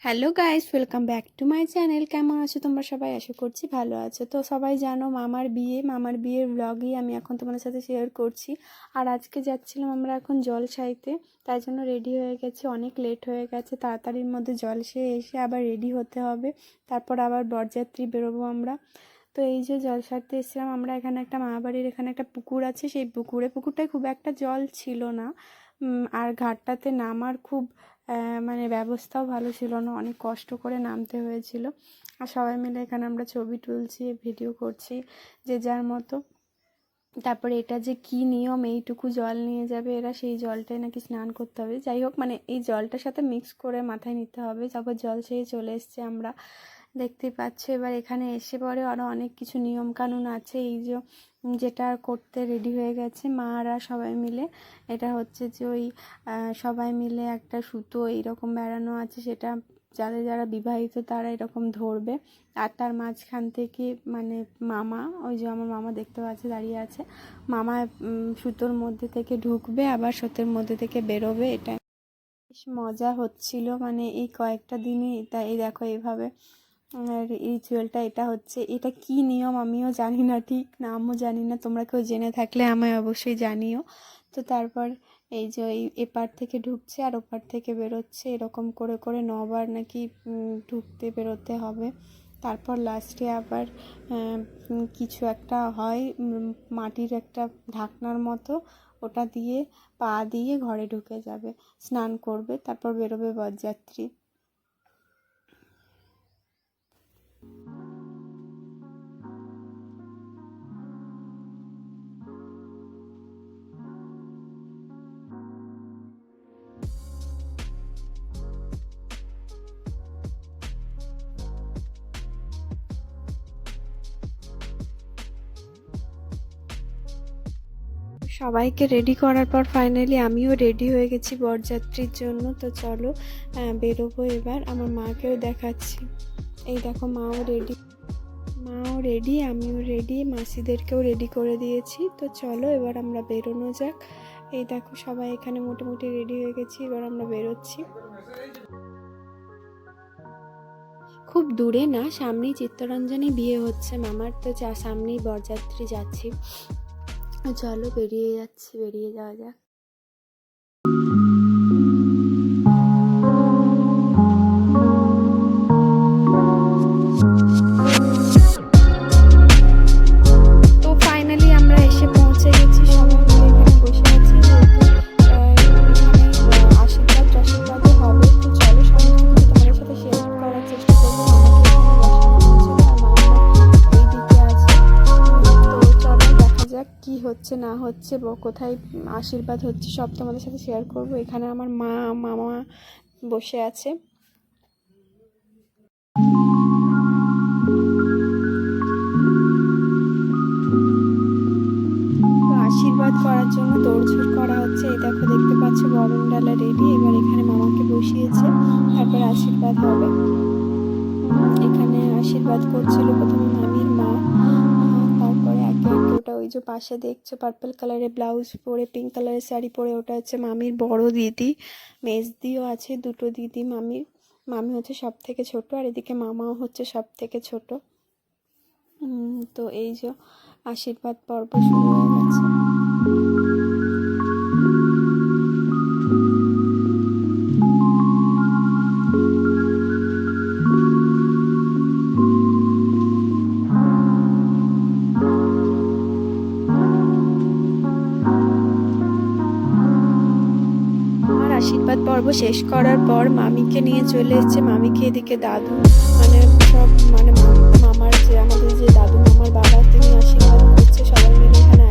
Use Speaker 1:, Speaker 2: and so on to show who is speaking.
Speaker 1: Hello guys, welcome back to my channel. কেমন আছো তোমরা সবাই? আশা করছি ভালো আছো। তো সবাই জানো মামার বিয়ের ব্লগই আমি এখন তোমাদের সাথে শেয়ার করছি। আর আজকে যাচ্ছিলাম আমরা এখন জলসাইতে, তাই জন্য রেডি হয়ে গেছি। অনেক লেট হয়ে গেছে, তাড়াতাড়ির মধ্যে জলসায় এসে আবার রেডি হতে হবে, তারপর আবার বরযাত্রী বেরোবো আমরা। তো এই যে জলসাতে এসেছিলাম আমরা, এখানে একটা মামাবাড়ির এখানে একটা পুকুর আছে, সেই পুকুরটায় খুব একটা জল ছিল না। আর ঘাটটাতে নামার খুব মানে ব্যবস্থাও ভালো ছিল না, অনেক কষ্ট করে নামতে হয়েছিল। আর সবাই মিলে এখানে আমরা ছবি তুলছি, ভিডিও করছি যে যার মতো। তারপরে এটা যে কি নিয়ম, এইটুকু জল নিয়ে যাবে এরা, সেই জলটাই নাকি স্নান করতে হবে। যাই হোক, মানে এই জলটার সাথে মিক্স করে মাথায় নিতে হবে। তারপর জল সেই চলে এসছে, আমরা দেখতেই পাচ্ছ। এবার এখানে এসে পরে আরও অনেক কিছু নিয়ম কানুন আছে। এই যে যেটা করতে রেডি হয়ে গেছে মারা সবাই মিলে, এটা হচ্ছে যে ওই সবাই মিলে একটা সুতো এইরকম বেড়ানো আছে, সেটা যারা যারা বিবাহিত তারা এরকম ধরবে। আর তার মাঝখান থেকে মানে মামা, ওই যে আমার মামা দেখতে পাচ্ছে দাঁড়িয়ে আছে, মামা সুতোর মধ্যে থেকে ঢুকবে, আবার সুতোর মধ্যে থেকে বেরোবে। এটা বেশ মজা হচ্ছিল, মানে এই কয়েকটা দিনই এটা, এই দেখো এইভাবে আর রিচুয়ালটা এটা হচ্ছে। এটা কি নিয়ম আমিও জানি না, ঠিক নামও জানি না, তোমরা কেউ জেনে থাকলে আমায় অবশ্যই জানিও। তো তারপর এই যে ওই এপার থেকে ঢুকছে আর ওপার থেকে বেরোচ্ছে, এরকম করে করে 9বার নাকি ঢুকতে বেরোতে হবে। তারপর লাস্টে আবার কিছু একটা হয়, মাটির একটা ঢাকনার মতো, ওটা দিয়ে পা দিয়ে ঘরে ঢুকে যাবে, স্নান করবে, তারপর বেরোবে বরযাত্রী। সবাইকে রেডি করার পর ফাইনালি আমিও রেডি হয়ে গেছি বরযাত্রীর জন্য। তো চলো বেরোবো এবার। আমার মাকেও দেখাচ্ছি, এই দেখো মাও রেডি, আমিও রেডি, মাসিদেরকেও রেডি করে দিয়েছি। তো চলো এবার আমরা বেরোনো যাক। এই দেখো সবাই এখানে মোটামুটি রেডি হয়ে গেছি, এবার আমরা বেরোচ্ছি। খুব দূরে না, সামনেই চিত্তরঞ্জনে বিয়ে হচ্ছে মামার, তো সামনেই বরযাত্রী যাচ্ছি। চলো বেরিয়ে যাওয়া যাক। তো ফাইনালি আমরা এসে পৌঁছে গেছি, সবাই মিলে এখানে বসে আছি, যেহেতু এখানে আশীর্বাদও হবে। তো চলো সমস্ত কিছু তোমাদের সাথে শেয়ার করার চেষ্টা করবো। এইদিকে আছে, তো চলো দেখা যাক কি হচ্ছে না হচ্ছে, কোথায় আশীর্বাদ হচ্ছে, সব তোমাদের সাথে শেয়ার করব। এখানে আমার মামা বসে আছে। আশীর্বাদ করার জন্য দৌড়ঝড় করা হচ্ছে। এই দেখো দেখতে পাচ্ছ বরণ ডালা রেডি, এবার এখানে মামাকে বসিয়েছে, তারপর আশীর্বাদ হবে। এখানে আশীর্বাদ করছিল প্রথমে মামির মা, তারপরে একে একে ওটা ওই যে পাশে দেখছো পার্পল কালারের ব্লাউজ পরে পিঙ্ক কালারের শাড়ি পরে, ওটা হচ্ছে মামির বড় দিদি। মেজদিও আছে, দুটো দিদি মামির। মামি হচ্ছে সব থেকে ছোট, আর এদিকে মামাও হচ্ছে সব থেকে ছোট। তো এই যে আশীর্বাদ পর্ব শুরু হয়ে গেছে। আশীর্বাদ পর্ব শেষ করার পর মামিকে নিয়ে চলে এসেছে, মামিকে এদিকে দাদু, মানে সব মানে মামার যে আমাদের যে দাদু মামার বাবা, তিনি আশীর্বাদ করছে, সবাই মিলে এখানে